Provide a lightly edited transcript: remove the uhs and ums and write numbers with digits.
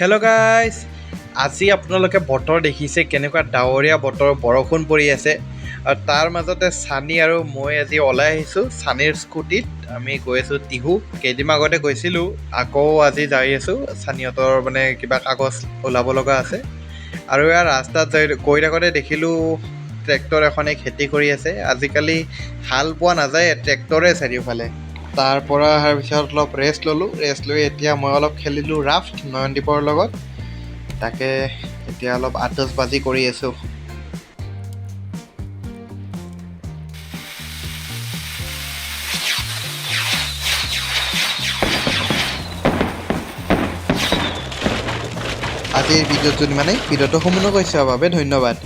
Hello' guys, আজি আপোনালোকে বতৰ দেখিছে কেনেকুৱা ডাৱৰীয়া বতৰ, বৰষুণ পৰি আছে আৰু তাৰ মাজতে ছানী আৰু মই আজি ওলাই আহিছোঁ ছানীৰ স্কুটিত। আমি গৈ আছোঁ টিহু। কেইদিনমান আগতে গৈছিলোঁ, আকৌ আজি যাই আছোঁ। ছানীহঁতৰ মানে কিবা কাগজ ওলাব লগা আছে আৰু ইয়াৰ ৰাস্তাত গৈ থাকোঁতে দেখিলোঁ ট্ৰেক্টৰ এখনে খেতি কৰি আছে। আজিকালি হাল পোৱা নাযায়, ট্ৰেক্টৰে চাৰিওফালে। তাৰ পৰা অহাৰ পিছত অলপ ৰেষ্ট ল'লোঁ। ৰেষ্ট লৈ এতিয়া মই অলপ খেলিলোঁ ৰাফ্ট নয়নদীপৰ লগত। তাকে এতিয়া অলপ আতচবাজি কৰি আছোঁ। আজিৰ ভিডিঅ'টোত ভিডিঅ'টো সম্পূৰ্ণ কৰি চোৱাৰ বাবে ধন্যবাদ।